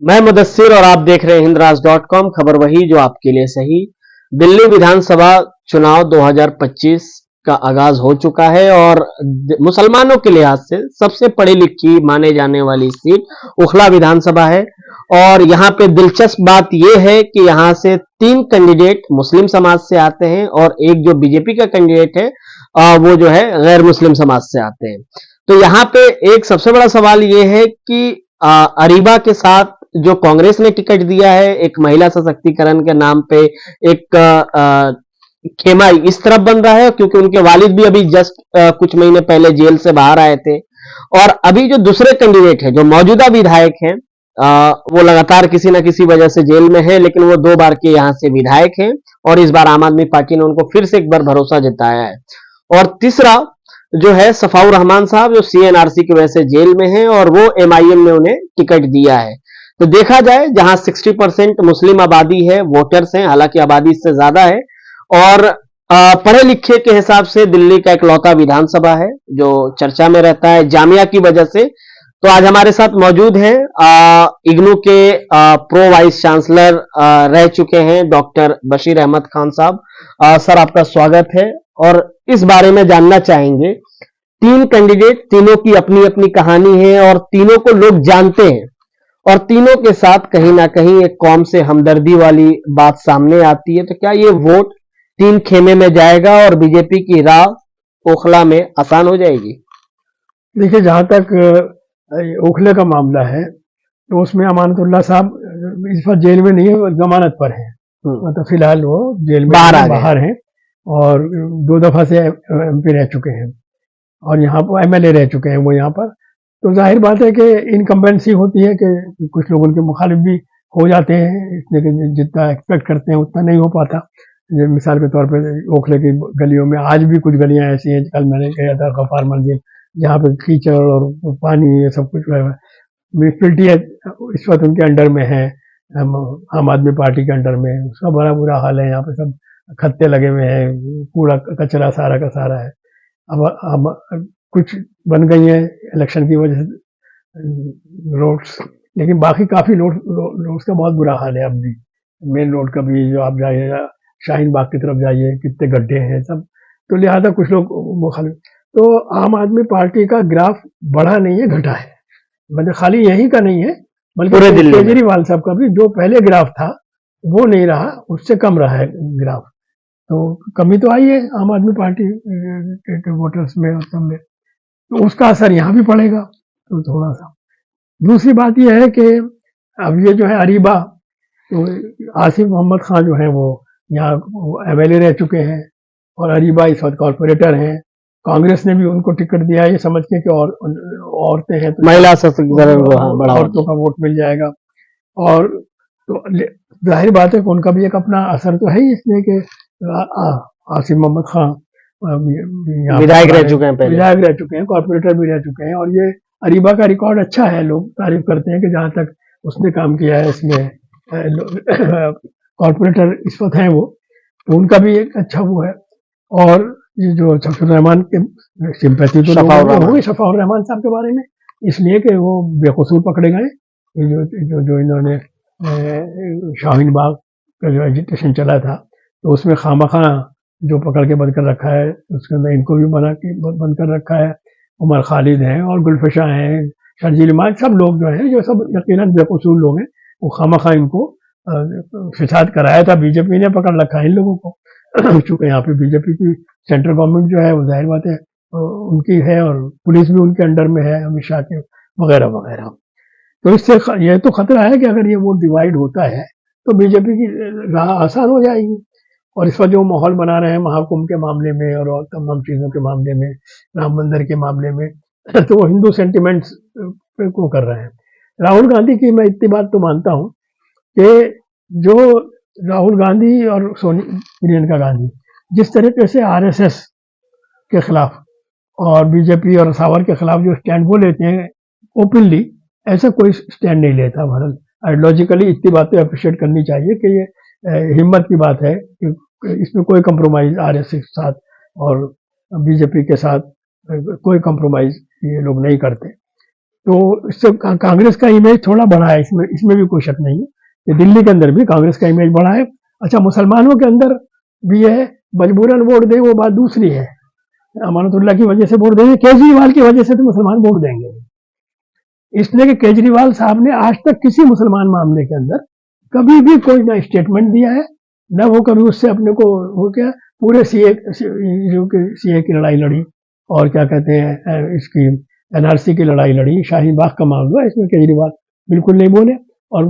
मैं मुदस्सिर और आप देख रहे हैं हिंदराज.com। खबर वही जो आपके लिए सही। दिल्ली विधानसभा चुनाव 2025 का आगाज हो चुका है और मुसलमानों के लिहाज से सबसे पढ़ी लिखी माने जाने वाली सीट ओखला विधानसभा है। और यहाँ पे दिलचस्प बात यह है कि यहाँ से 3 कैंडिडेट मुस्लिम समाज से आते हैं और एक जो बीजेपी का कैंडिडेट है वो जो है गैर मुस्लिम समाज से आते हैं। तो यहाँ पे एक सबसे बड़ा सवाल ये है कि अरीबा के साथ जो कांग्रेस ने टिकट दिया है, एक महिला सशक्तिकरण के नाम पे एक खेमा इस तरफ बन रहा है, क्योंकि उनके वालिद भी अभी जस्ट कुछ महीने पहले जेल से बाहर आए थे। और अभी जो दूसरे कैंडिडेट है, जो मौजूदा विधायक हैं, वो लगातार किसी ना किसी वजह से जेल में है, लेकिन वो 2 बार के यहाँ से विधायक हैं और इस बार आम आदमी पार्टी ने उनको फिर से एक बार भरोसा जताया है। और तीसरा जो है सफाउर रहमान साहब, जो सीएनआरसी की वजह से जेल में हैं और वो एमआईएम ने उन्हें टिकट दिया है। तो देखा जाए, जहां 60% मुस्लिम आबादी है, वोटर्स हैं, हालांकि आबादी इससे ज्यादा है, और पढ़े लिखे के हिसाब से दिल्ली का इकलौता विधानसभा है जो चर्चा में रहता है जामिया की वजह से। तो आज हमारे साथ मौजूद हैं इग्नू के प्रो वाइस चांसलर रह चुके हैं डॉक्टर बशीर अहमद खान साहब। सर, आपका स्वागत है और इस बारे में जानना चाहेंगे। 3 कैंडिडेट, तीनों की अपनी अपनी कहानी है और तीनों को लोग जानते हैं और तीनों के साथ कहीं ना कहीं एक कौम से हमदर्दी वाली बात सामने आती है। तो क्या ये वोट 3 खेमे में जाएगा और बीजेपी की राह ओखला में आसान हो जाएगी? देखिए, जहाँ तक ओखले का मामला है तो उसमें अमानतुल्लाह साहब इस वक्त जेल में नहीं है, वो जमानत पर है। मतलब फिलहाल वो जेल में बाहर हैं और 2 दफा से एमपी रह चुके हैं और यहाँ पर एमएलए रह चुके हैं वो यहाँ पर। तो जाहिर बात है कि इनकम्बेंसी होती है कि कुछ लोग उनके मुखालिफ भी हो जाते हैं, इसलिए कि जितना एक्सपेक्ट करते हैं उतना नहीं हो पाता। मिसाल के तौर पे ओखले की गलियों में आज भी कुछ गलियां ऐसी हैं, कल मैंने गया था गफार मंजिल, जहाँ पे कीचड़ और पानी ये सब कुछ म्यूनिसपैलिटी इस वक्त उनके अंडर में है, आम आदमी पार्टी के अंडर में। उसका बड़ा बुरा हाल है, यहाँ पे सब खत्ते लगे हुए हैं, कूड़ा कचरा सारा का सारा है। अब कुछ बन गई है इलेक्शन की वजह से रोड्स, लेकिन बाकी काफी रोड्स का बहुत बुरा हाल है। अब भी मेन रोड का भी, जो आप जाइए शाहीन बाग की तरफ जाइए, कितने गड्ढे हैं सब। तो लिहाजा कुछ लोग मुखालिफ। तो आम आदमी पार्टी का ग्राफ बढ़ा नहीं है, घटा है। मतलब खाली यही का नहीं है, बल्कि केजरीवाल साहब का भी जो पहले ग्राफ था वो नहीं रहा, उससे कम रहा है ग्राफ। तो कमी तो आई है आम आदमी पार्टी के वोटर्स में और सब में, तो उसका असर यहाँ भी पड़ेगा तो थोड़ा सा। दूसरी बात यह है कि अब ये जो है अरीबा, तो आसिफ मोहम्मद खान जो है वो यहाँ एमएलए रह चुके हैं और अरीबा इस वक्त कॉर्पोरेटर हैं। कांग्रेस ने भी उनको टिकट दिया है ये समझ के कि औरतें हैं तो महिला सशक्तिकरण को औरतों का वोट मिल जाएगा। और तो जाहिर बात है कि उनका भी एक अपना असर तो है ही, इसलिए कि आसिफ मोहम्मद खान विधायक रह चुके हैं, कॉर्पोरेटर भी रह चुके हैं। और ये अरीबा का रिकॉर्ड अच्छा है, लोग तारीफ करते हैं कि जहाँ तक उसने काम किया है इसमें कॉर्पोरेटर इस वक्त हैं वो, तो उनका भी एक अच्छा वो है। और ये जो शफाउर रहमान के सिंपैथी तो होगी शफाउर रहमान साहब के बारे में, इसलिए कि वो बेकसूर पकड़े गए। जो इन्होंने शाहीन बाग का जो एजिटेशन चला था, तो उसमें खामखा जो पकड़ के बंद कर रखा है, उसके अंदर इनको भी बंद कर रखा है। उमर खालिद हैं और गुलफशा हैं, शर्जील इमाम, सब लोग जो हैं, जो सब यकीनन बेकसूर लोग हैं, वो खामखा इनको फिसाद कराया था। बीजेपी ने पकड़ रखा है इन लोगों को, चूंकि यहाँ पे बीजेपी की सेंट्रल गवर्नमेंट जो है वो जाहिर बात है उनकी है और पुलिस भी उनके अंडर में है, अमित शाह के वगैरह वगैरह। तो इससे यह तो खतरा है कि अगर ये वोट डिवाइड होता है तो बीजेपी की राह आसान हो जाएगी। और इस वक्त जो माहौल बना रहे हैं महाकुंभ के मामले में और तमाम चीजों के मामले में, राम मंदिर के मामले में, तो वो हिंदू सेंटिमेंट्स को कर रहे हैं। राहुल गांधी की मैं इतनी बात तो मानता हूँ कि जो राहुल गांधी और प्रियंका गांधी जिस तरीके से आरएसएस के खिलाफ और बीजेपी और सावर के खिलाफ जो स्टैंड वो लेते हैं ओपनली, ऐसा कोई स्टैंड नहीं लेता भारत। आइडियोलॉजिकली इतनी बातें अप्रिशिएट करनी चाहिए कि ये हिम्मत की बात है कि इसमें कोई कंप्रोमाइज आरएसएस के साथ और बीजेपी के साथ कोई कंप्रोमाइज ये लोग नहीं करते। तो इससे कांग्रेस का इमेज थोड़ा बढ़ा है, इसमें भी कोई शक नहीं है कि दिल्ली के अंदर भी कांग्रेस का इमेज बढ़ा है। अच्छा, मुसलमानों के अंदर भी है, मजबूरन वोट दे वो बात दूसरी है। अमानतुल्लाह की वजह से वोट देंगे, केजरीवाल की वजह से तो मुसलमान वोट देंगे, इसलिए कि केजरीवाल साहब ने आज तक किसी मुसलमान मामले के अंदर कभी भी कोई ना स्टेटमेंट दिया है, न वो कभी उससे अपने को वो क्या पूरे सीए की लड़ाई लड़ी, और क्या कहते हैं इसकी एनआरसी की लड़ाई लड़ी, शाहीन बाग का मामला, इसमें केजरीवाल बिल्कुल नहीं बोले। और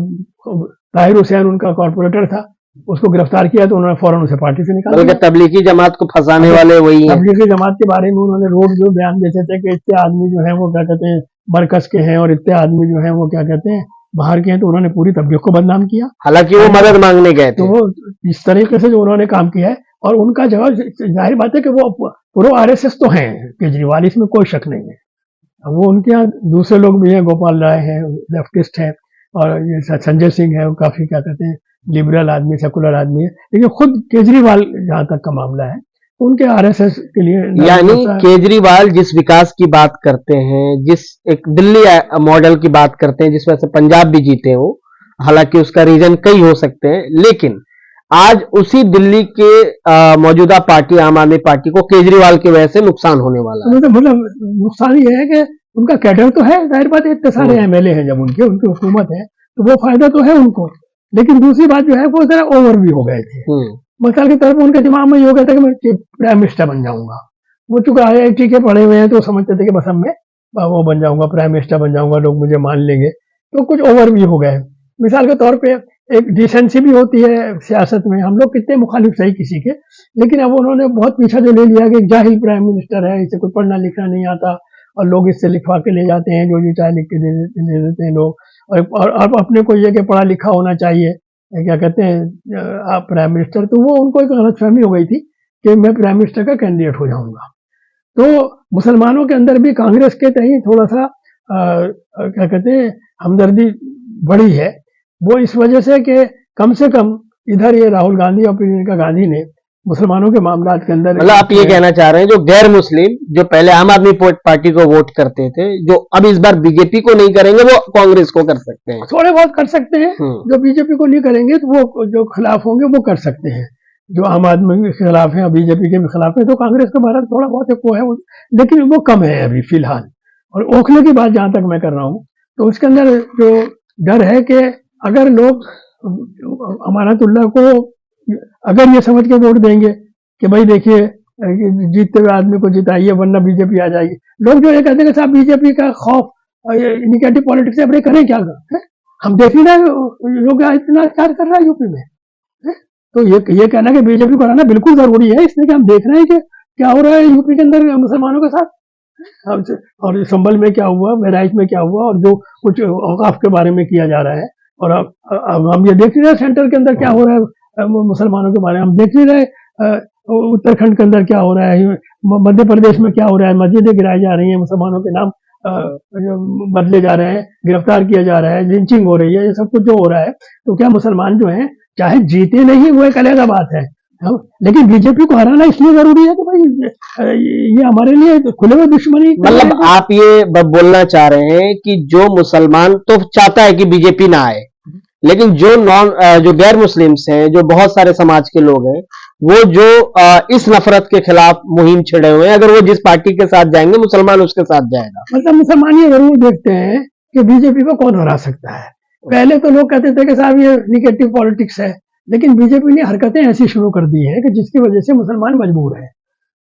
ताहिर हुसैन उनका कॉर्पोरेटर था, उसको गिरफ्तार किया तो उन्होंने फौरन उसे पार्टी से निकाल दिया। तबलीगी जमात को फंसाने वाले वही हैं। तबलीगी जमात के बारे में उन्होंने रोज जो बयान देते थे कि इतने आदमी जो है वो क्या कहते हैं मरकज के हैं, और इतने आदमी जो है वो क्या कहते हैं बाहर के हैं, तो उन्होंने पूरी तबलीग को बदनाम किया, हालांकि वो मदद मांगने गए थे। तो इस तरीके से जो उन्होंने काम किया है, और उनका जवाब जाहिर बात है कि वो प्रो आरएसएस तो हैं केजरीवाल, इसमें कोई शक नहीं है। वो उनके यहाँ दूसरे लोग भी हैं, गोपाल राय हैं, लेफ्टिस्ट हैं, और ये संजय सिंह है, वो काफी क्या कहते हैं लिबरल आदमी, सेकुलर आदमी है। लेकिन खुद केजरीवाल जहां तक का मामला है, उनके आरएसएस के लिए, यानी केजरीवाल जिस विकास की बात करते हैं, जिस एक दिल्ली मॉडल की बात करते हैं, जिस वजह से पंजाब भी जीते हो, हालांकि उसका रीजन कई हो सकते हैं, लेकिन आज उसी दिल्ली के मौजूदा पार्टी आम आदमी पार्टी को केजरीवाल की वजह से नुकसान होने वाला है। मतलब नुकसान ये है कि उनका कैडर तो है, जाहिर बात है, इतने सारे एमएलए हैं जब उनकी हुकूमत है, तो वो फायदा तो है उनको। लेकिन दूसरी बात जो है वो जरा ओवर भी हो गए थे। मिसाल के तौर पर उनके दिमाग में ये हो गया था कि मैं प्राइम मिनिस्टर बन जाऊंगा। वो चूंकि IIT के पढ़े हुए हैं, तो समझते थे कि बस अब मैं वो बन जाऊंगा, प्राइम मिनिस्टर बन जाऊंगा, लोग मुझे मान लेंगे, तो कुछ ओवर भी हो गए। मिसाल के तौर पे एक डिसेंसी भी होती है सियासत में, हम लोग कितने मुखालिफ सही किसी के, लेकिन अब उन्होंने बहुत पीछा जो ले लिया कि जाहिल प्राइम मिनिस्टर है, इसे कोई पढ़ना लिखना नहीं आता, और लोग इससे लिखवा के ले जाते हैं, जो चाहे लिख के दे देते हैं लोग, और अपने को ये कि पढ़ा लिखा होना चाहिए, क्या कहते हैं आप प्राइम मिनिस्टर, तो वो उनको एक गलतफहमी हो गई थी कि मैं प्राइम मिनिस्टर का कैंडिडेट हो जाऊंगा। तो मुसलमानों के अंदर भी कांग्रेस के तहीं थोड़ा सा क्या कहते हैं हमदर्दी बढ़ी है, वो इस वजह से कि कम से कम इधर ये राहुल गांधी और प्रियंका गांधी ने मुसलमानों के मामला के अंदर, मतलब आप ये कहना चाह रहे हैं जो गैर मुस्लिम, जो पहले आम आदमी पार्टी को वोट करते थे, जो अब इस बार बीजेपी को नहीं करेंगे, वो कांग्रेस को कर सकते हैं, थोड़े बहुत कर सकते हैं। जो बीजेपी को नहीं करेंगे तो वो जो खिलाफ होंगे वो कर सकते हैं, जो आम आदमी के खिलाफ है, बीजेपी के भी खिलाफ है, तो कांग्रेस का भारत थोड़ा बहुत एक वो है, लेकिन वो कम है अभी फिलहाल। और ओखले की बात जहां तक मैं कर रहा हूँ, तो उसके अंदर जो डर है कि अगर लोग अमानतुल्लाह को अगर ये समझ के वोट देंगे कि भाई देखिए जीतते हुए आदमी को जिताइए वरना बीजेपी आ जाएगी, लोग जो ये कहते हैं कि साहब बीजेपी का खौफ निगेटिव पॉलिटिक्स से अपने करें क्या कर, हम देख ही रहे लोग इतना अत्याचार कर रहा है यूपी में, तो ये कहना कि बीजेपी को हराना बिल्कुल जरूरी है, इसलिए कि हम देख रहे हैं कि क्या हो रहा है यूपी के अंदर मुसलमानों के साथ, और संभल में क्या हुआ, बहराइच में क्या हुआ, और जो कुछ औकाफ के बारे में किया जा रहा है, और अब हम ये देख नहीं रहे सेंटर के अंदर क्या हो रहा है मुसलमानों के बारे में, हम देख नहीं रहे उत्तराखंड के अंदर क्या हो रहा है, मध्य प्रदेश में क्या हो रहा है, मस्जिदें गिराई जा रही हैं, मुसलमानों के नाम बदले जा रहे हैं, गिरफ्तार किया जा रहा है, लिंचिंग हो रही है, ये सब कुछ जो हो रहा है, तो क्या मुसलमान जो हैं चाहे जीते नहीं वो एक अलग बात है, लेकिन बीजेपी को हराना इसलिए जरूरी है कि भाई ये हमारे लिए खुले हुए दुश्मनी। मतलब आप ये बोलना चाह रहे हैं कि जो मुसलमान तो चाहता है कि बीजेपी ना आए, लेकिन जो गैर मुस्लिम्स हैं, जो बहुत सारे समाज के लोग हैं, वो जो इस नफरत के खिलाफ मुहिम छिड़े हुए हैं, अगर वो जिस पार्टी के साथ जाएंगे मुसलमान उसके साथ जाएगा। मतलब मुसलमान ये जरूर देखते हैं कि बीजेपी को कौन हरा सकता है। पहले तो लोग कहते थे कि साहब ये निगेटिव पॉलिटिक्स है, लेकिन बीजेपी ने हरकतें ऐसी शुरू कर दी है कि जिसकी वजह से मुसलमान मजबूर है।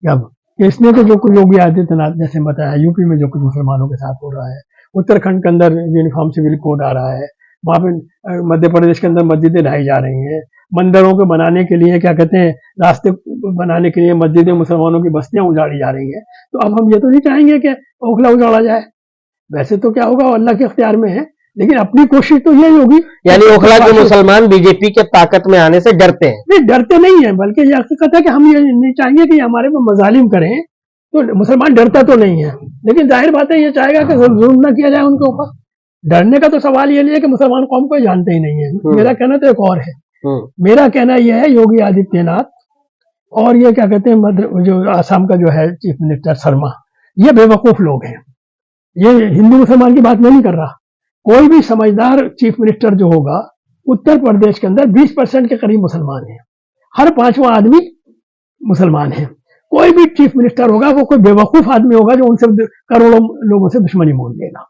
अब इसने तो जो कुछ योगी आदित्यनाथ जैसे बताया, यूपी में जो कुछ मुसलमानों के साथ हो रहा है, उत्तराखंड के अंदर यूनिफॉर्म सिविल कोड आ रहा है, वहां पे मध्य प्रदेश के अंदर मस्जिदें ढाई जा रही हैं, मंदिरों को बनाने के लिए क्या कहते हैं रास्ते बनाने के लिए मस्जिदें मुसलमानों की बस्तियां उजाड़ी जा रही हैं। तो अब हम ये तो नहीं चाहेंगे कि ओखला उजाड़ा जाए, वैसे तो क्या होगा अल्लाह के इख्तियार में है, लेकिन अपनी कोशिश तो यही होगी। यानी ओखला के मुसलमान बीजेपी के ताकत में आने से डरते हैं? नहीं, डरते नहीं है, बल्कि ये हकीकत है कि हम ये नहीं चाहेंगे कि हमारे में मजालिम करें, तो मुसलमान डरता तो नहीं है, लेकिन जाहिर बात है ये चाहेगा कि जुल्म न किया जाए उनके ऊपर। डरने का तो सवाल ये नहीं है कि मुसलमान कौम को जानते ही नहीं है। मेरा कहना तो एक और है, मेरा कहना यह है योगी आदित्यनाथ और ये क्या कहते हैं जो आसाम का जो है चीफ मिनिस्टर शर्मा, ये बेवकूफ लोग हैं। ये हिंदू मुसलमान की बात मैं नहीं कर रहा। कोई भी समझदार चीफ मिनिस्टर जो होगा, उत्तर प्रदेश के अंदर 20% के करीब मुसलमान हैं, हर 5वां आदमी मुसलमान है। कोई भी चीफ मिनिस्टर होगा वो कोई बेवकूफ आदमी होगा जो उनसे करोड़ों लोगों से दुश्मनी मोल लेगा।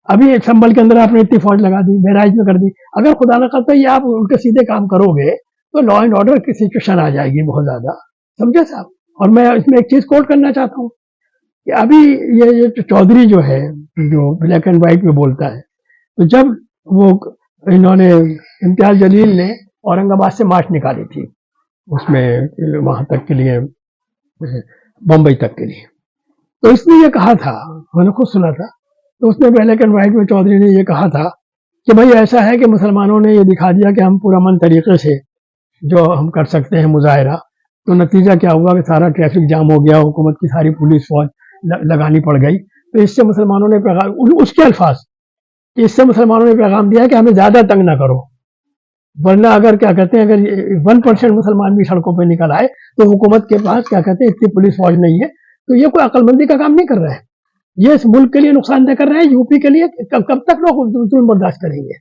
अभी संभल के अंदर आपने इतनी फौज लगा दी, बहराइच में कर दी। अगर खुदा न करता ये आप उनके सीधे काम करोगे तो लॉ एंड ऑर्डर की सिचुएशन आ जाएगी बहुत ज्यादा, समझे साहब। और मैं इसमें एक चीज कोट करना चाहता हूँ कि अभी ये चौधरी जो है, जो ब्लैक एंड व्हाइट में बोलता है, तो जब वो इन्होंने इम्तियाज जलील ने औरंगाबाद से मार्च निकाली थी उसमें वहां तक के लिए, बंबई तक के लिए, तो इसने ये कहा था, मैंने खुद सुना था, तो उसने ब्लैक एंड व्हाइट में चौधरी ने ये कहा था कि भाई ऐसा है कि मुसलमानों ने ये दिखा दिया कि हम पुरअमन तरीके से जो हम कर सकते हैं मुजाहरा, तो नतीजा क्या हुआ कि सारा ट्रैफिक जाम हो गया, हुकूमत की सारी पुलिस फौज लगानी पड़ गई। तो इससे मुसलमानों ने पैगाम, उसके अल्फाज, इससे मुसलमानों ने पैगाम दिया कि हमें ज्यादा तंग ना करो, वरना अगर क्या कहते हैं अगर 1% मुसलमान भी सड़कों पर निकल आए तो हुकूमत के पास क्या कहते हैं इतनी पुलिस फौज नहीं है। तो ये कोई अक्लमंदी का काम नहीं कर रहा है, ये इस मुल्क के लिए नुकसानदेह कर रहे हैं। यूपी के लिए कब तक लोग जुल्म बर्दाश्त करेंगे?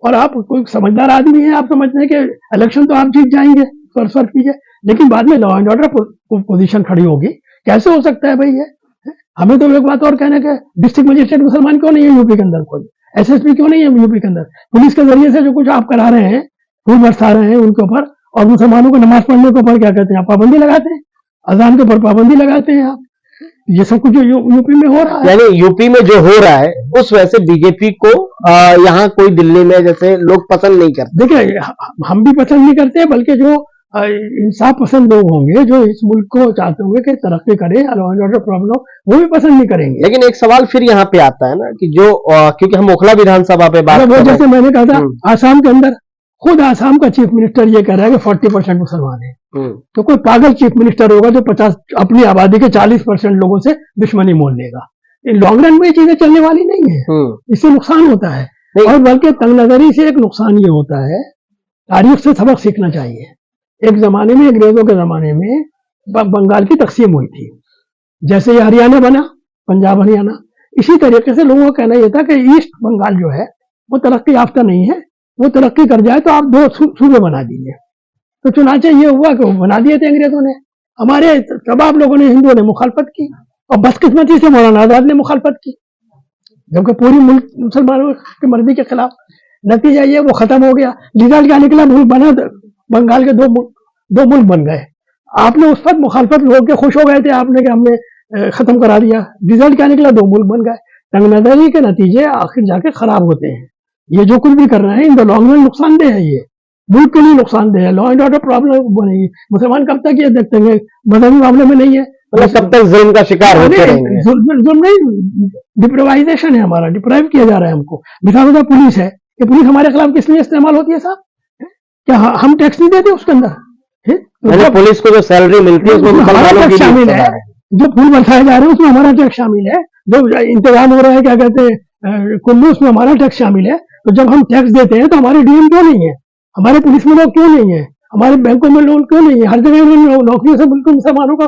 और आप कोई समझदार आदमी है, आप समझते हैं कि इलेक्शन तो आप जीत जाएंगे फर्क कीजिए, लेकिन बाद में लॉ एंड ऑर्डर पोजीशन खड़ी होगी, कैसे हो सकता है भाई ये? हमें तो एक बात और कहना है, डिस्ट्रिक्ट मजिस्ट्रेट मुसलमान क्यों नहीं है यूपी के अंदर, कोई एसएसपी क्यों नहीं है यूपी के अंदर? पुलिस के जरिए से जो कुछ आप करा रहे हैं, फूल बरसा रहे हैं उनके ऊपर, और मुसलमानों को नमाज पढ़ने के ऊपर क्या कहते हैं, आप पाबंदी लगाते हैं, अजान के ऊपर पाबंदी लगाते हैं आप। ये सब कुछ जो यूपी में हो रहा है, यानी यूपी में जो हो रहा है उस वजह से बीजेपी को यहाँ कोई दिल्ली में जैसे लोग पसंद नहीं करते। देखिए हम भी पसंद नहीं करते, बल्कि जो इंसाफ पसंद लोग होंगे जो इस मुल्क को चाहते होंगे कि तरक्की करे, लॉ एंड ऑर्डर प्रॉब्लम, वो भी पसंद नहीं करेंगे। लेकिन एक सवाल फिर यहाँ पे आता है ना कि जो क्योंकि हम ओखला विधानसभा पे बात कर रहे हैं, जैसे मैंने कहा था आसाम के अंदर खुद आसाम का चीफ मिनिस्टर ये कह रहा है कि 40% मुसलमान है, तो कोई पागल चीफ मिनिस्टर होगा जो 50 अपनी आबादी के 40% लोगों से दुश्मनी मोल लेगा। लॉन्ग रन में ये चीजें चलने वाली नहीं है, इससे नुकसान होता है। और बल्कि तंग नजरी से एक नुकसान ये होता है, तारीख से सबक सीखना चाहिए। एक जमाने में, अंग्रेजों के जमाने में बंगाल की तकसीम हुई थी, जैसे ये हरियाणा बना, पंजाब हरियाणा, इसी तरीके से लोगों का कहना यह था कि ईस्ट बंगाल जो है वो तरक्की याफ्ता नहीं है, वो तरक्की कर जाए तो आप 2 सूबे बना दीजिए। तो चुनाचे ये हुआ कि वो बना दिए थे अंग्रेजों ने, हमारे तमाम लोगों ने, हिंदुओं ने मुखालफत की, और बदकिस्मती से मौलाना आजाद ने मुखालफत की, जबकि पूरी मुल्क मुसलमानों की मर्जी के खिलाफ। नतीजा ये वो खत्म हो गया, रिजल्ट क्या निकला, मुल्क बना, बंगाल के दो मुल्क बन गए। आपने उस पर मुखालफत लोग के खुश हो गए थे आपने कि हमने खत्म करा दिया, रिजल्ट क्या निकला, 2 मुल्क बन गए। तंग नजरी के नतीजे आखिर जाके खराब होते हैं। ये जो कुछ भी कर रहे हैं इन द लॉन्ग रन नुकसानदेह है, ये मुल्क के लिए नुकसानदेह है, लॉ एंड ऑर्डर प्रॉब्लम बनेगी। मुसलमान कब तक ये देखते हैं, मदनी मामले में नहीं है, तब तक जुल्म का शिकार होते रहेंगे। जुल्म नहीं, डिप्राइवेशन है हमारा, डिप्राइव किया जा रहा है हमको। मिसाल पुलिस है, ये पुलिस हमारे खिलाफ किस लिए इस्तेमाल होती है साहब? क्या हम टैक्स नहीं देते उसके अंदर? तो पुलिस को जो सैलरी मिलती है उसमें हमारा टैक्स शामिल है, जो फूल बरसाए जा रहे हैं उसमें हमारा टैक्स शामिल है, जो इंतजाम हो रहा है क्या कहते हैं कुल्लू, उसमें हमारा टैक्स शामिल है। तो जब हम टैक्स देते हैं तो हमारे डीएम क्यों नहीं है, हमारे पुलिस में लोग क्यों नहीं है, हमारे बैंकों में लोग क्यों नहीं है? हर जगह नौकरियों से बिल्कुल मुसलमानों का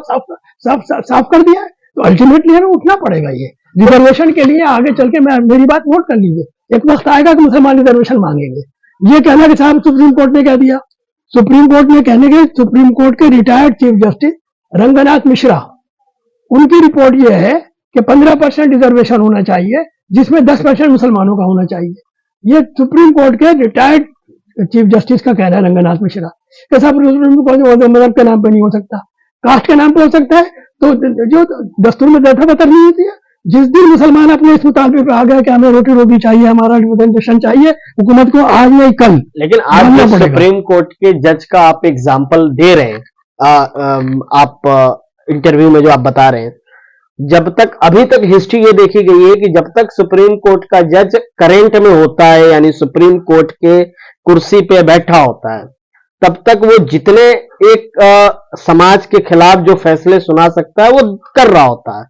साफ कर दिया है। तो अल्टीमेटली हमें उठना पड़ेगा ये रिजर्वेशन के लिए। आगे चल के मेरी बात नोट कर लीजिए, एक वक्त आएगा कि मुसलमान रिजर्वेशन मांगेंगे। ये कहना कि साहब सुप्रीम कोर्ट ने कह दिया, सुप्रीम कोर्ट ने कहने के, सुप्रीम कोर्ट के retired chief justice Ranganath Mishra, उनकी रिपोर्ट ये है कि 15% रिजर्वेशन होना चाहिए, जिसमें 10% मुसलमानों का होना चाहिए। ये सुप्रीम कोर्ट के रिटायर्ड चीफ जस्टिस का कहना है, रंगनाथ मिश्रा कि साहब मजहब के नाम पे नहीं हो सकता, कास्ट के नाम पे हो सकता है। तो जो दस्तूर में दरता बतर नहीं होती है, जिस दिन मुसलमान अपने इस मुतालबे पे आ गया कि हमें रोटी रोटी चाहिए, हमारा रिप्रेजेंटेशन चाहिए, हुकूमत को आज नहीं कल। लेकिन आज सुप्रीम कोर्ट के जज का आप एग्जाम्पल दे रहे हैं, आप इंटरव्यू में जो आप बता रहे हैं, जब तक अभी तक हिस्ट्री ये देखी गई है कि जब तक सुप्रीम कोर्ट का जज करेंट में होता है, यानी सुप्रीम कोर्ट के कुर्सी पे बैठा होता है, तब तक वो जितने एक समाज के खिलाफ जो फैसले सुना सकता है वो कर रहा होता है।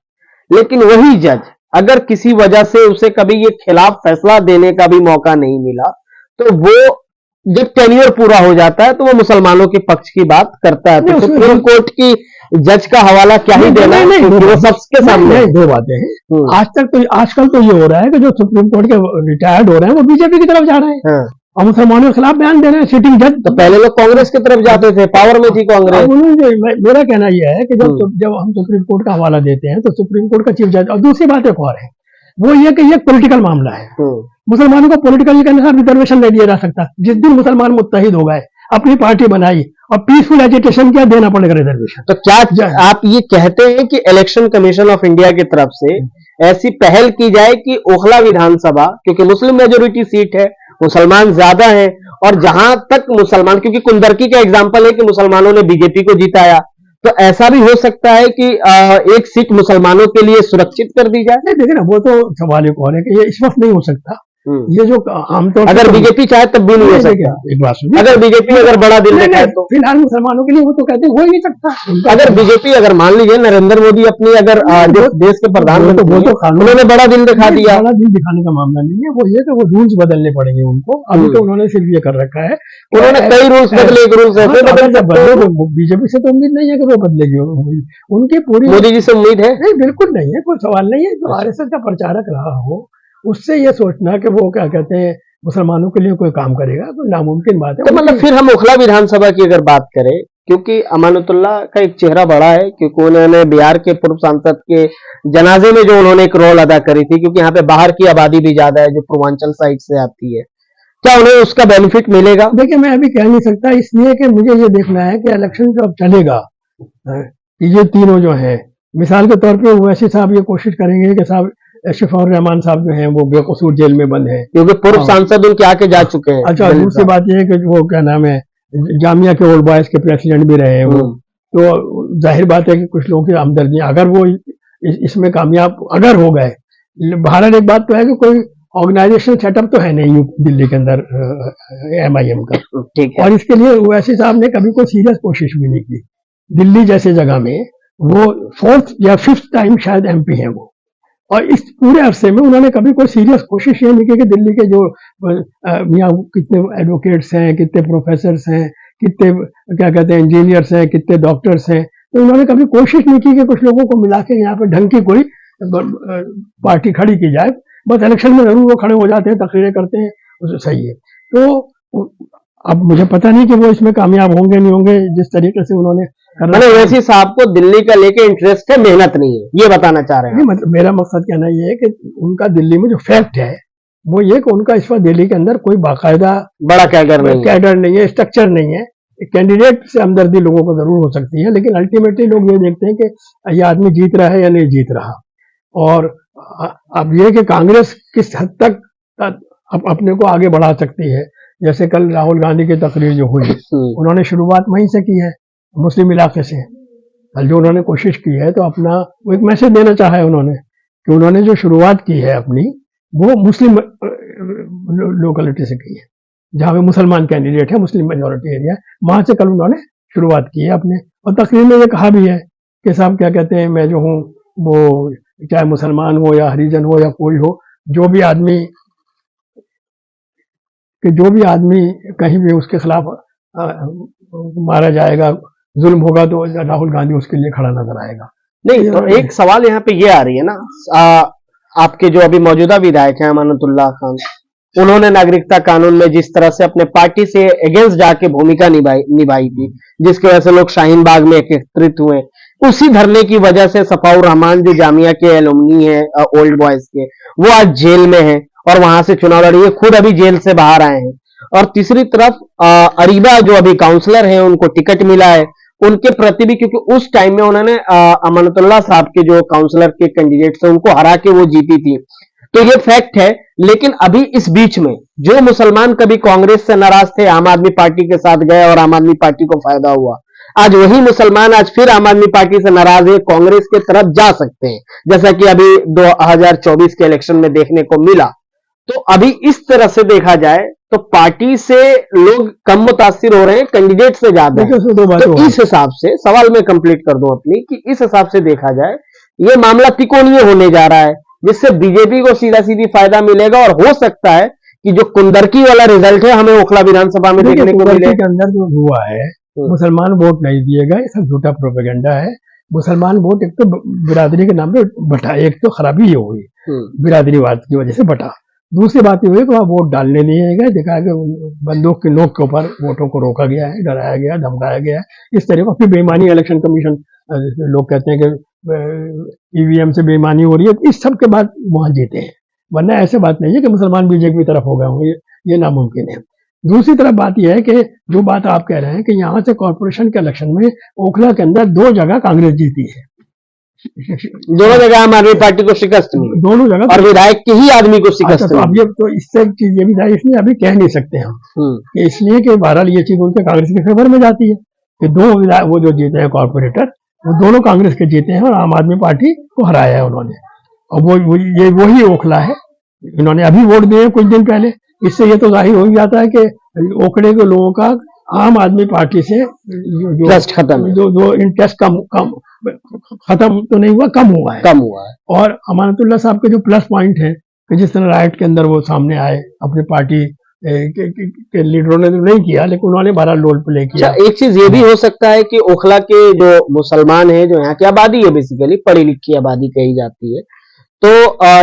लेकिन वही जज अगर किसी वजह से उसे कभी ये खिलाफ फैसला देने का भी मौका नहीं मिला, तो वो जब टेन्योर पूरा हो जाता है तो वो मुसलमानों के पक्ष की बात करता है। तो सुप्रीम कोर्ट की जज का हवाला क्या ही देना, वो सबके सामने। दो बातें हैं, आजकल तो ये हो रहा है कि जो सुप्रीम कोर्ट के रिटायर्ड हो रहे हैं वो बीजेपी की तरफ जा रहे हैं और मुसलमानों के खिलाफ बयान दे रहे हैं सिटिंग जज। तो पहले लोग कांग्रेस की तरफ जाते थे, पावर में थी कांग्रेस। मेरा कहना यह है कि जब हम सुप्रीम कोर्ट का हवाला देते हैं तो सुप्रीम कोर्ट का चीफ जज, और दूसरी बात एक और है, वो ये कि ये पॉलिटिकल मामला है। मुसलमानों को पॉलिटिकल के अनुसार रिजर्वेशन नहीं दिया जा सकता। जिस दिन मुसलमान मुत्तहिद हो गए, अपनी पार्टी बनाई और पीसफुल एजिटेशन किया, देना पड़ेगा रिजर्वेशन। तो क्या आप ये कहते हैं कि इलेक्शन कमीशन ऑफ इंडिया की तरफ से ऐसी पहल की जाए कि ओखला विधानसभा, क्योंकि मुस्लिम मेजोरिटी सीट है, मुसलमान ज्यादा है, और जहां तक मुसलमान, क्योंकि कुंदरकी का एग्जाम्पल है कि मुसलमानों ने बीजेपी को जिताया, तो ऐसा भी हो सकता है कि एक सीट मुसलमानों के लिए सुरक्षित कर दी जाए। देखिए ना, वो तो सवाल एक और है कि ये इस वक्त नहीं हो सकता। ये जो आमतौर पर अगर बीजेपी चाहे तब भी नहीं हो सकता। एक बात सुनिए, अगर बीजेपी अगर बड़ा दिल दिखाए तो फिलहाल मुसलमानों के लिए वो तो कहते हैं हो ही नहीं सकता। अगर बीजेपी, अगर मान लीजिए नरेंद्र मोदी अपनी अगर देश के प्रधानमंत्री, वो तो उन्होंने बड़ा दिल दिखा दिया। बड़ा दिल दिखाने का मामला नहीं है, वो ये कि वो रूल्स बदलने पड़ेंगे उनको। अभी तो उन्होंने सिर्फ ये कर रखा है, उन्होंने कई रूल्स बदले, एक रूल्स ऐसे बदले। बीजेपी से तो उम्मीद नहीं है कि वो बदलेगी, उनकी पूरी मोदी जी से उम्मीद है नहीं, बिल्कुल नहीं है, कोई सवाल नहीं है। जो आरएसएस का प्रचारक रहा हो, उससे ये सोचना कि वो क्या कहते हैं मुसलमानों के लिए कोई काम करेगा, तो नामुमकिन बात है। तो मतलब फिर हम ओखला विधानसभा की अगर बात करें, क्योंकि अमानतुल्लाह का एक चेहरा बड़ा है, क्योंकि उन्होंने बिहार के पूर्व सांसद के जनाजे में जो उन्होंने एक रोल अदा करी थी, क्योंकि यहाँ पे बाहर की आबादी भी ज्यादा है जो पूर्वांचल साइड से आती है, क्या उन्हें उसका बेनिफिट मिलेगा? देखिए, मैं अभी कह नहीं सकता, इसलिए कि मुझे ये देखना है कि इलेक्शन जो अब चलेगा, ये तीनों जो है, मिसाल के तौर पे वैसे साहब ये कोशिश करेंगे कि साहब शफाउर रहमान साहब जो हैं वो बेकसूर जेल में बंद हैं, क्योंकि पूर्व सांसद उनके आके जा चुके हैं। अच्छा, दूसरी बात यह है कि वो क्या नाम है, जामिया के ओल्ड बॉयज के प्रेसिडेंट भी रहे हैं वो, तो जाहिर बात है कि कुछ लोगों की हमदर्दी, अगर वो इसमें कामयाब अगर हो गए। भारत एक बात तो है कि कोई ऑर्गेनाइजेशन सेटअप तो है नहीं दिल्ली के अंदर MIM का, ठीक है, और इसके लिए ओवैसी साहब ने कभी कोई सीरियस कोशिश भी नहीं की। दिल्ली जैसे जगह में वो 4th या 5th टाइम शायद MP है वो, और इस पूरे अरसे में उन्होंने कभी कोई सीरियस कोशिश ये नहीं की कि दिल्ली के जो मियाँ कितने एडवोकेट्स हैं, कितने प्रोफेसर्स हैं, कितने क्या कहते हैं इंजीनियर्स हैं, कितने डॉक्टर्स हैं, तो उन्होंने कभी कोशिश नहीं की कि कुछ लोगों को मिला के यहाँ पे ढंग की कोई पार्टी खड़ी की जाए। बस इलेक्शन में जरूर वो खड़े हो जाते हैं, तकरीरें करते हैं, उसे सही है। तो अब मुझे पता नहीं कि वो इसमें कामयाब होंगे नहीं होंगे, जिस तरीके से उन्होंने ओवैसी साहब को दिल्ली का लेके इंटरेस्ट है, मेहनत नहीं है, ये बताना चाह रहे हैं? नहीं, मतलब मेरा मकसद कहना ये है कि उनका दिल्ली में जो फैक्ट है वो ये कि उनका इस वक्त दिल्ली के अंदर कोई बाकायदा बड़ा कैडर नहीं है, स्ट्रक्चर नहीं है। कैंडिडेट से हमदर्दी लोगों को जरूर हो सकती है, लेकिन अल्टीमेटली लोग ये देखते हैं कि ये आदमी जीत रहा है या नहीं जीत रहा। और अब ये कि कांग्रेस किस हद तक अपने को आगे बढ़ा सकती है, जैसे कल राहुल गांधी की तकरीर जो हुई, उन्होंने शुरुआत वहीं से की है, मुस्लिम इलाके से। कल जो उन्होंने कोशिश की है तो अपना वो एक मैसेज देना चाहा है उन्होंने, कि उन्होंने जो शुरुआत की है अपनी, वो मुस्लिम लोकेलिटी से की है, जहाँ पे मुसलमान कैंडिडेट है, मुस्लिम मेजोरिटी एरिया, वहां से कल उन्होंने शुरुआत की है अपने। और तकरीर में ये कहा भी है कि साहब क्या कहते हैं, मैं जो हूँ वो चाहे मुसलमान हो या हरिजन हो या कोई हो, जो भी आदमी कहीं भी उसके खिलाफ मारा जाएगा, जुल्म होगा, तो राहुल गांधी उसके लिए खड़ा नजर आएगा। नहीं, तो एक सवाल यहाँ पे ये आ रही है ना, आपके जो अभी मौजूदा विधायक हैं अमानतुल्लाह खान, उन्होंने नागरिकता कानून में जिस तरह से अपने पार्टी से अगेंस्ट जाके भूमिका निभाई थी, जिसकी वजह से लोग शाहीन बाग में एकत्रित हुए, उसी धरने की वजह से सफाउर रहमान जो जामिया के एलुमनी है ओल्ड बॉयज के, वो आज जेल में है और वहां से चुनाव लड़ी है, खुद अभी जेल से बाहर आए हैं। और तीसरी तरफ अरीबा जो अभी काउंसलर हैं, उनको टिकट मिला है, उनके प्रति भी, क्योंकि उस टाइम में उन्होंने अमानतुल्लाह साहब के जो काउंसलर के कैंडिडेट थे उनको हरा के वो जीती थी, तो ये फैक्ट है। लेकिन अभी इस बीच में जो मुसलमान कभी कांग्रेस से नाराज थे, आम आदमी पार्टी के साथ गए और आम आदमी पार्टी को फायदा हुआ, आज वही मुसलमान आज फिर आम आदमी पार्टी से नाराज है, कांग्रेस की तरफ जा सकते हैं, जैसा कि अभी 2024 के इलेक्शन में देखने को मिला। तो अभी इस तरह से देखा जाए तो पार्टी से लोग कम मुतासिर हो रहे हैं, कैंडिडेट से ज्यादा। तो इस हिसाब से सवाल मैं कंप्लीट कर दूं अपनी, कि इस हिसाब से देखा जाए ये मामला तिकोणीय होने जा रहा है, जिससे बीजेपी को सीधा सीधी फायदा मिलेगा, और हो सकता है कि जो कुंदरकी वाला रिजल्ट है हमें ओखला विधानसभा में देखने को मिले। के अंदर जो हुआ है मुसलमान वोट नहीं दिएगा, ये सब झूठा प्रोपेगेंडा है। मुसलमान वोट एक तो बिरादरी के नाम पे बटा, एक तो खराबी ये हुई बिरादरीवाद की वजह से बटा। दूसरी बात ये हुई कि वहाँ वोट डालने नहीं आएगा, देखा कि बंदूक की नोक के ऊपर वोटों को रोका गया है, डराया गया, धमकाया गया है। इस तरह का फिर बेईमानी, इलेक्शन कमीशन लोग कहते हैं कि ईवीएम से बेईमानी हो रही है, इस सब के बाद वहां जीते हैं। वरना ऐसे बात नहीं है कि मुसलमान बीजेपी की तरफ हो गए होंगे, ये नामुमकिन है। दूसरी तरफ बात यह है कि जो बात आप कह रहे हैं कि यहाँ से कॉर्पोरेशन के इलेक्शन में ओखला के अंदर 2 जगह कांग्रेस जीती है, दोनों जगह आम आदमी पार्टी को शिकस्त मिली, दोनों जगह, और विधायक की ही आदमी को शिकस्त तो अब ये तो इससे चीज ये भी इसलिए अभी कह नहीं सकते हम कि इसलिए कि बहरहाल ये चीज उनके कांग्रेस के फेवर में जाती है कि 2 वो जो जीते हैं कॉर्पोरेटर, वो दोनों कांग्रेस के जीते हैं और आम आदमी पार्टी को हराया है उन्होंने। और ये वही ओखला है, इन्होंने अभी वोट दिए कुछ दिन पहले। इससे ये तो जाहिर हो जाता है कि ओखले के लोगों का आम आदमी पार्टी से इंटरेस्ट खत्म, जो इंटरेस्ट कम खत्म तो नहीं हुआ, कम हुआ है। और अमानतुल्लाह साहब के जो प्लस पॉइंट है कि जिस तरह राइट के अंदर वो सामने आए, अपनी पार्टी के लीडरों ने तो नहीं किया, लेकिन उन्होंने बड़ा रोल प्ले किया। एक चीज ये भी हो सकता है कि ओखला के जो मुसलमान है, जो यहाँ की आबादी है, बेसिकली पढ़ी लिखी आबादी कही जाती है, तो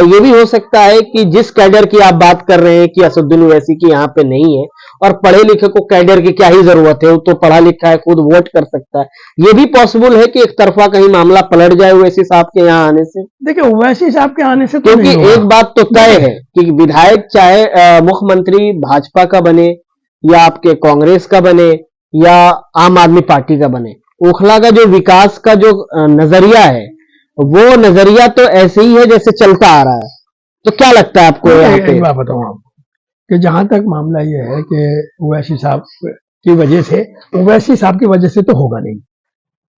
ये भी हो सकता है कि जिस कैडर की आप बात कर रहे हैं कि असदुद्दीन ओवैसी की यहाँ पे नहीं है, और पढ़े लिखे को कैडर की क्या ही जरूरत है, वो तो पढ़ा लिखा है, खुद वोट कर सकता है। ये भी पॉसिबल है कि एक तरफा कहीं मामला पलट जाए ओवैसी साहब के यहाँ आने से। देखिए ओवैसी साहब के आने से क्योंकि एक बात तो तय है कि विधायक चाहे मुख्यमंत्री भाजपा का बने या आपके कांग्रेस का बने या आम आदमी पार्टी का बने, ओखला का जो विकास का जो नजरिया है, वो नजरिया तो ऐसे ही है जैसे चलता आ रहा है। तो क्या लगता है आपको? एक बात बताऊं आप कि जहां तक मामला ये है कि ओवैसी साहब की वजह से, ओवैसी साहब की वजह से तो होगा नहीं,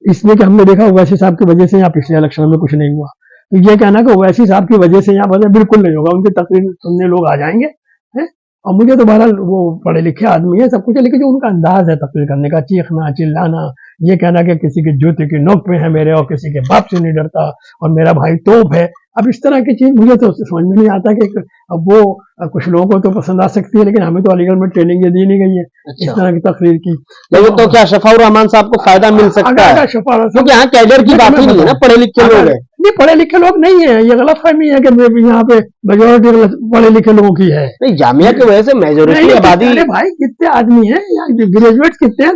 इसलिए कि हमने देखा ओवैसी साहब की वजह से यहाँ पिछले इलेक्शन में कुछ नहीं हुआ। तो ये कहना कि ओवैसी साहब की वजह से यहाँ पर बिल्कुल नहीं होगा, उनकी तकरीर सुनने लोग आ जाएंगे है। और मुझे तो बहरहाल वो पढ़े लिखे आदमी है, सब कुछ है, लेकिन जो उनका अंदाज है तकरीर करने का, चीखना चिल्लाना, ये कहना कि किसी के जूते की नोक पे है मेरे और किसी के बाप से नहीं डरता और मेरा भाई तोप है, अब इस तरह की चीज मुझे तो समझ में नहीं आता कि अब वो कुछ लोगों को तो पसंद आ सकती है, लेकिन हमें तो अलीगढ़ में ट्रेनिंग ये दी नहीं गई है इस तरह की तकरीर की। लेकिन तो क्या शफाउर रहमान साहब को फायदा मिल सकता है? क्योंकि यहाँ कैडर की बात ही नहीं है ना, पढ़े लिखे लोग हैं। नहीं, पढ़े लिखे लोग नहीं है, ये गलत फहमी है कि यहाँ पे मेजोरिटी पढ़े लिखे लोगों की है। नहीं, जामिया की वजह से मेजोरिटी आबादी। अरे भाई कितने आदमी है यहाँ, ग्रेजुएट कितने हैं?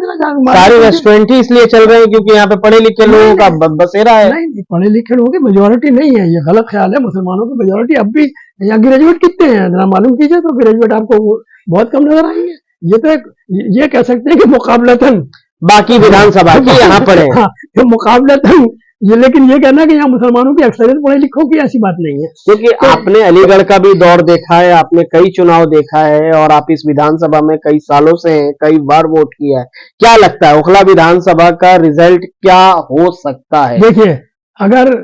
सारे रेस्टोरेंट ही इसलिए चल रहे हैं क्योंकि यहाँ पे पढ़े लिखे लोगों का बसेरा है। नहीं, पढ़े लिखे लोगों की मेजोरिटी नहीं है, ये गलत ख्याल है। मुसलमानों की मेजोरिटी अब भी यहाँ, ग्रेजुएट कितने हैं जरा मालूम कीजिए, तो ग्रेजुएट आपको बहुत कम नजर आएंगे। ये तो ये कह सकते हैं कि मुकाबलतन बाकी विधानसभा के यहाँ पढ़े, तो मुकाबलतन ये, लेकिन ये कहना कि यहाँ मुसलमानों की अक्सरियत पढ़े लिखों की, ऐसी बात नहीं है। क्योंकि आपने अलीगढ़ का भी दौर देखा है, आपने कई चुनाव देखा है और आप इस विधानसभा में कई सालों से हैं, कई बार वोट किया है। क्या लगता है ओखला विधानसभा का रिजल्ट क्या हो सकता है? देखिए, अगर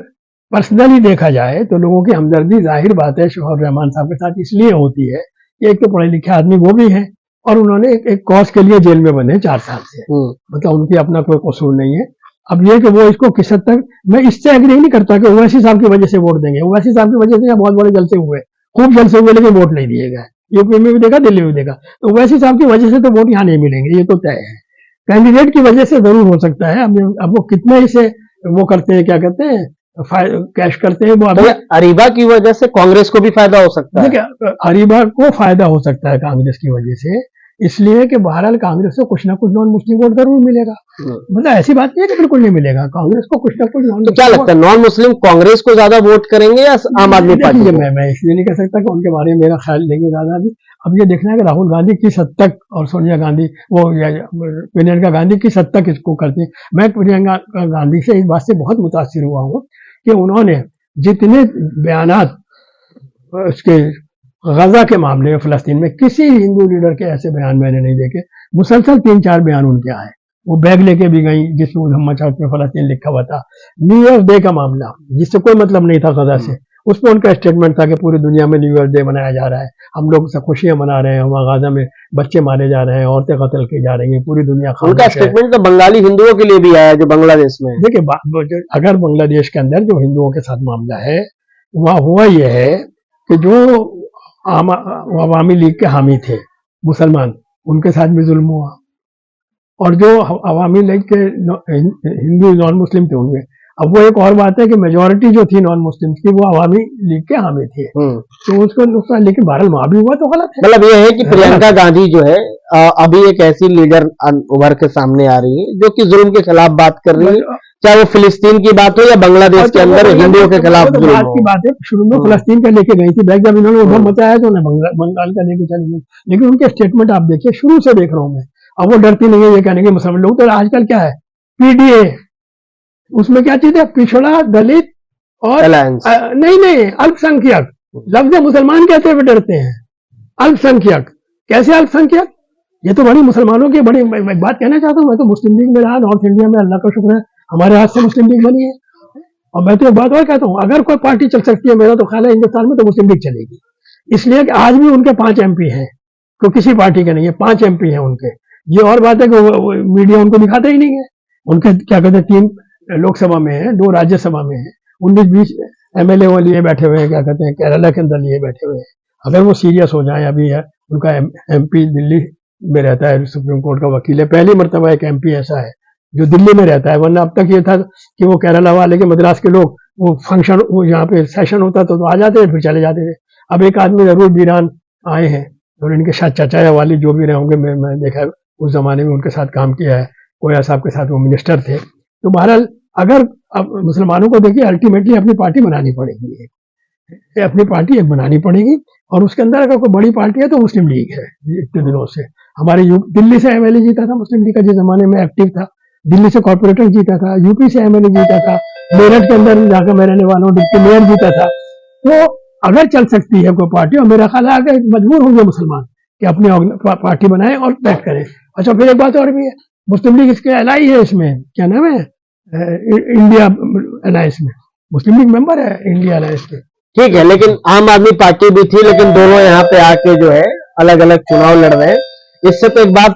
पर्सनली देखा जाए तो लोगों की हमदर्दी जाहिर बात है शफाउर रहमान साहब के साथ इसलिए होती है कि एक तो पढ़े लिखे आदमी वो भी है और उन्होंने एक कॉज के लिए जेल में बंधे 4 साल से, मतलब उनकी अपना कोई कसूर नहीं है। अब ये कि वो इसको किस हद तक, मैं इससे एग्री नहीं करता कि ओवैसी साहब की वजह से वोट देंगे। ओवैसी साहब की वजह से यहाँ बहुत बड़े जलसे हुए, खूब जलसे हुए, लेकिन वोट नहीं दिए गए। यूपी में भी देखा, दिल्ली में भी देखा, तो ओवैसी साहब की वजह से तो वोट यहाँ नहीं मिलेंगे, ये तो तय है। कैंडिडेट की वजह से जरूर हो सकता है। अब वो कितने इसे वो करते हैं, क्या कहते हैं, कैश करते हैं, वो अभी अरीबा की वजह से कांग्रेस को भी फायदा हो सकता है। देखिए, अरीबा को फायदा हो सकता है कांग्रेस की वजह से, इसलिए कि बहरहाल कांग्रेस को कुछ ना कुछ नॉन मुस्लिम वोट जरूर मिलेगा। मतलब ऐसी बात नहीं है कि बिल्कुल नहीं मिलेगा, कांग्रेस को कुछ ना कुछ नॉन। तो क्या लगता है, नॉन मुस्लिम कांग्रेस को ज्यादा वोट करेंगे या आम आदमी पार्टी? मैं इसलिए नहीं कह सकता कि उनके बारे में मेरा ख्याल लेंगे ज्यादा भी। अब ये देखना है कि राहुल गांधी किस हद तक और सोनिया गांधी, वो प्रियंका गांधी किस हद तक इसको करती है। मैं प्रियंका गांधी से इस बात से बहुत मुतासिर हुआ हूँ कि उन्होंने जितने बयानात उसके गजा के मामले में, फलस्तीन में, किसी हिंदू लीडर के ऐसे बयान मैंने नहीं देखे। मुसलसल 3-4 बयान उनके आए, वो बैग लेके भी गई जिसमें मोहम्मद चौक में फलस्तीन लिखा हुआ था। न्यू ईयर डे का मामला जिससे कोई मतलब नहीं था गजा से, उसमें उनका स्टेटमेंट था कि पूरी दुनिया में न्यू ईयर डे मनाया जा रहा है, हम लोग सब खुशियां मना रहे हैं, वहाँ गजा में बच्चे मारे जा रहे हैं, औरतें कत्ल की जा रही हैं, पूरी दुनिया। उनका स्टेटमेंट तो बंगाली हिंदुओं के लिए भी आया जो बांग्लादेश में। देखिए, अगर बांग्लादेश के अंदर जो हिंदुओं के साथ मामला है, वहाँ हुआ यह है कि जो अवामी लीग के हामी थे मुसलमान, उनके साथ भी जुल्म हुआ। और जो अवामी लीग के हिंदू नॉन मुस्लिम थे उनमें। अब वो एक और बात है कि मेजोरिटी जो थी नॉन मुस्लिम की वो अवामी लीग के हामी थे, तो उसको नुकसान, लेकिन बहरहाल वहां भी हुआ तो गलत है। मतलब ये है कि प्रियंका गांधी जो है अभी एक ऐसी लीडर उभर के सामने आ रही है जो कि जुल्म के खिलाफ बात कर रही है, चाहे वो फिलिस्तीन की बात हो या बांग्लादेश के अंदर हिंदुओं के खिलाफ जुल्म बात की बात है। शुरू में फिलिस्तीन का लेके गई थी बैग, जब इन्होंने उधर मचाया तो उन्हें बंगाल का लेके चली गई। लेकिन उनके स्टेटमेंट आप देखिए, शुरू से देख रहा हूं मैं, अब वो डरती नहीं है ये कहने के मुसलमान लोग। तो आजकल क्या है, पीडीए, उसमें क्या चीज है, पिछड़ा, दलित और नहीं अल्पसंख्यक। लफ्ज मुसलमान कहते हुए डरते हैं, अल्पसंख्यक। कैसे अल्पसंख्यक? ये तो बड़ी मुसलमानों की बड़ी, मैं बात कहना चाहता हूँ, मैं तो मुस्लिम लीग में रहा नॉर्थ इंडिया में, अल्लाह का शुक्र है हमारे हाथ से मुस्लिम लीग बनी है। और मैं तो एक बात और कहता हूँ, अगर कोई पार्टी चल सकती है, मेरा तो ख्याल है हिंदुस्तान में तो मुस्लिम लीग चलेगी। इसलिए कि आज भी उनके 5 MP हैं, तो किसी पार्टी के नहीं है, 5 MP हैं उनके। ये और बात है कि मीडिया उनको दिखाता ही नहीं है। उनके क्या कहते हैं, 3 लोकसभा में है, 2 राज्यसभा में है, 19-20 MLA वो लिए बैठे हुए हैं, क्या कहते हैं, केरला के अंदर लिए बैठे हुए हैं। अगर वो सीरियस हो जाए, अभी है उनका MP दिल्ली में रहता है, सुप्रीम कोर्ट का वकील है, पहली मर्तबा एक MP ऐसा है जो दिल्ली में रहता है। वरना अब तक ये था कि वो केरला वाले के, मद्रास के लोग, वो फंक्शन, वो यहाँ पे सेशन होता तो आ जाते थे, फिर चले जाते थे। अब एक आदमी जरूर बीरान आए हैं, और इनके साथ चाचा या वाली जो भी रहे होंगे, मैं देखा है उस जमाने में उनके साथ काम किया है, कोया साहब के साथ वो मिनिस्टर थे। तो बहरहाल अगर अब मुसलमानों को देखिए, अल्टीमेटली अपनी पार्टी बनानी पड़ेगी, अपनी पार्टी एक बनानी पड़ेगी। और उसके अंदर अगर कोई बड़ी पार्टी है तो मुस्लिम लीग है। इतने दिनों से हमारे दिल्ली से MLA जीता था मुस्लिम लीग का, जिस जमाने में एक्टिव था। दिल्ली से कॉर्पोरेटर जीता था, यूपी से MLA जीता था, मेरठ के अंदर जहां मैं रहने वाला हूँ डिप्टी मेयर जीता था। तो अगर चल सकती है कोई पार्टी, और मेरा ख्याल है अगर मजबूर होंगे मुसलमान कि अपनी पार्टी बनाए और बैठ करें। अच्छा, फिर एक बात और भी है, मुस्लिम लीग इसके एलाई है, इसमें क्या नाम है, इंडिया अलायंस में मुस्लिम लीग मेंबर है, इंडिया अलायंस के। ठीक है, लेकिन आम आदमी पार्टी भी थी, लेकिन दोनों यहाँ पे आके जो है अलग अलग चुनाव लड़ रहे हैं। इससे तो एक बात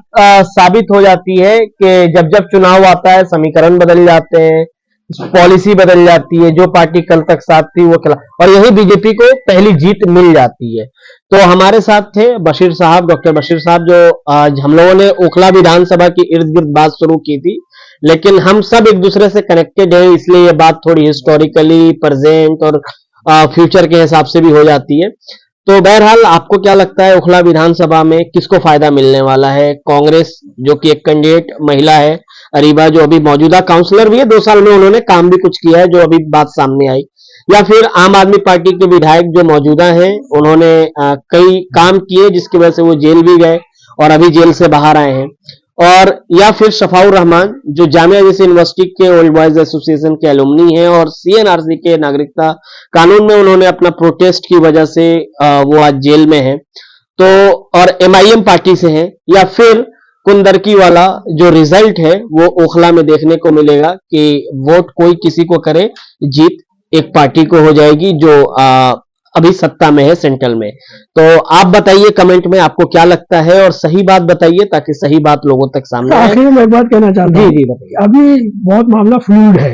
साबित हो जाती है कि जब जब चुनाव आता है समीकरण बदल जाते हैं, पॉलिसी बदल जाती है, जो पार्टी कल तक साथ थी वो खिला, और यही बीजेपी को पहली जीत मिल जाती है। तो हमारे साथ थे बशीर साहब, डॉक्टर बशीर साहब, जो आज हम लोगों ने ओखला विधानसभा की इर्द गिर्द बात शुरू की थी, लेकिन हम सब एक दूसरे से कनेक्टेड है, इसलिए ये बात थोड़ी हिस्टोरिकली, प्रेजेंट और फ्यूचर के हिसाब से भी हो जाती है। तो बहरहाल आपको क्या लगता है, ओखला विधानसभा में किसको फायदा मिलने वाला है? कांग्रेस, जो कि एक कैंडिडेट महिला है, अरीबा, जो अभी मौजूदा काउंसलर भी है, 2 साल में उन्होंने काम भी कुछ किया है, जो अभी बात सामने आई, या फिर आम आदमी पार्टी के विधायक जो मौजूदा हैं, उन्होंने कई काम किए जिसकी वजह से वो जेल भी गए और अभी जेल से बाहर आए हैं, और या फिर शफाउर रहमान, जो जामिया जैसी यूनिवर्सिटी के ओल्ड बॉयज एसोसिएशन के एलुमनी हैं और CNRC के नागरिकता कानून में उन्होंने अपना प्रोटेस्ट की वजह से वो आज जेल में है। तो और MIM पार्टी से हैं, या फिर कुंदरकी वाला जो रिजल्ट है वो ओखला में देखने को मिलेगा कि वोट कोई किसी को करे, जीत एक पार्टी को हो जाएगी जो अभी सत्ता में है सेंट्रल में। तो आप बताइए कमेंट में आपको क्या लगता है, और सही बात बताइए ताकि सही बात लोगों तक सामने आए। आखिर में मैं बात कहना चाहता हूँ, जी बताइए। अभी बहुत मामला फ्लूइड है,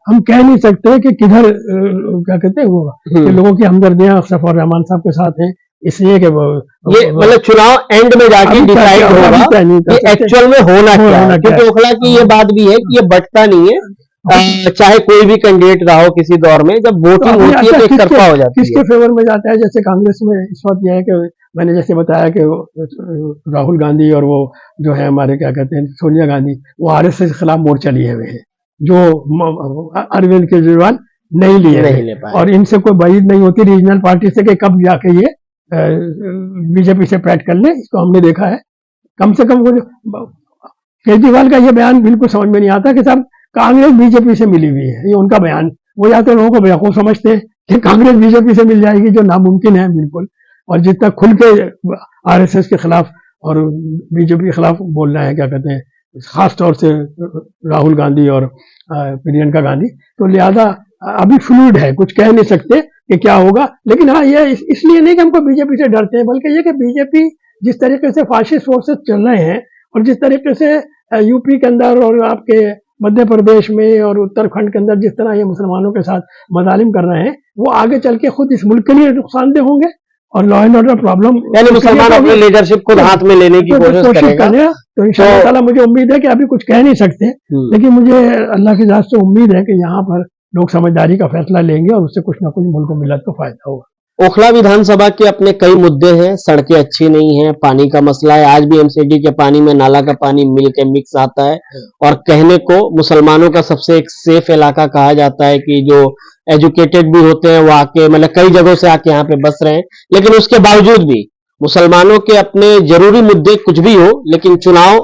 हम कह नहीं सकते कि किधर क्या कहते हैं होगा, कि लोगों की हमदर्दियां सफर रहमान साहब के साथ हैं, इसलिए कि ये मतलब चुनाव एंड में जाके डिसाइड होगा कि एक्चुअल में होना क्या है, क्योंकि ओखला की ये बात भी है कि ये बटता नहीं है, चाहे कोई भी कैंडिडेट रहा हो किसी दौर में, जब वोटिंग होती है तो एक तरफा हो जाती है। किसके फेवर में जाता है? जैसे कांग्रेस में इस वक्त यह है कि मैंने जैसे बताया कि राहुल गांधी और वो जो है हमारे क्या कहते हैं सोनिया गांधी, वो RSS के खिलाफ मोर्चा लिए हुए हैं, जो अरविंद केजरीवाल नहीं ले पाए, और इनसे कोई उम्मीद नहीं होती रीजनल पार्टी से कि कब जाके ये बीजेपी से पैट कर ले। इसको हमने देखा है। कम से कम केजरीवाल का ये बयान बिल्कुल समझ में नहीं आता कि साहब कांग्रेस बीजेपी से मिली हुई है, ये उनका बयान। वो या तो लोगों को बेवकूफ समझते हैं कि कांग्रेस बीजेपी से मिल जाएगी, जो नामुमकिन है बिल्कुल। और जितना खुल के RSS के खिलाफ और बीजेपी के खिलाफ बोलना है, क्या कहते हैं, खास तौर से राहुल गांधी और प्रियंका गांधी, तो लिहाजा अभी फ्लूइड है, कुछ कह नहीं सकते कि क्या होगा। लेकिन हाँ, ये इसलिए नहीं कि हमको बीजेपी से डरते हैं, बल्कि ये कि बीजेपी जिस तरीके से फाशिस्ट फोर्सेस चल रहे हैं, और जिस तरीके से यूपी के अंदर और आपके मध्य प्रदेश में और उत्तराखंड के अंदर जिस तरह ये मुसलमानों के साथ मजालिम कर रहे हैं, वो आगे चल के खुद इस मुल्क के लिए नुकसानदेह होंगे, और लॉ एंड ऑर्डर प्रॉब्लम, यानी मुसलमान अपने लीडरशिप खुद हाथ में लेने की कोशिश करेगा। तो इंशाअल्लाह ताला मुझे उम्मीद है कि अभी कुछ कह नहीं सकते, लेकिन मुझे अल्लाह की जात से उम्मीद है कि यहाँ पर लोग समझदारी का फैसला लेंगे और उससे कुछ ना कुछ मुल्क को मिलत को फायदा होगा। ओखला विधानसभा के अपने कई मुद्दे हैं, सड़कें अच्छी नहीं हैं, पानी का मसला है, आज भी एमसीडी के पानी में नाला का पानी मिल के मिक्स आता है, और कहने को मुसलमानों का सबसे एक सेफ इलाका कहा जाता है कि जो एजुकेटेड भी होते हैं वो आके मतलब कई जगहों से आके यहाँ पे बस रहे हैं, लेकिन उसके बावजूद भी मुसलमानों के अपने जरूरी मुद्दे कुछ भी हो, लेकिन चुनाव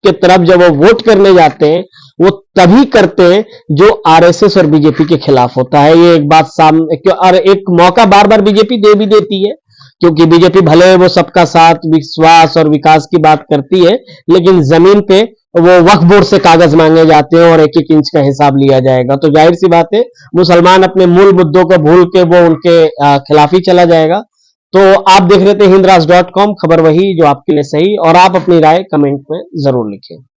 के तरफ जब वो वोट करने जाते हैं वो तभी करते हैं जो आरएसएस और बीजेपी के खिलाफ होता है। ये एक बात सामने, और एक मौका बार बार बीजेपी दे भी देती है, क्योंकि बीजेपी भले वो सबका साथ, विश्वास और विकास की बात करती है, लेकिन जमीन पे वो वक्फ बोर्ड से कागज मांगे जाते हैं और एक एक इंच का हिसाब लिया जाएगा। तो जाहिर सी बात है मुसलमान अपने मूल मुद्दों को भूल के वो उनके खिलाफ ही चला जाएगा। तो आप देख रहे थे हिंदराज.com, खबर वही जो आपके लिए सही, और आप अपनी राय कमेंट में जरूर लिखें।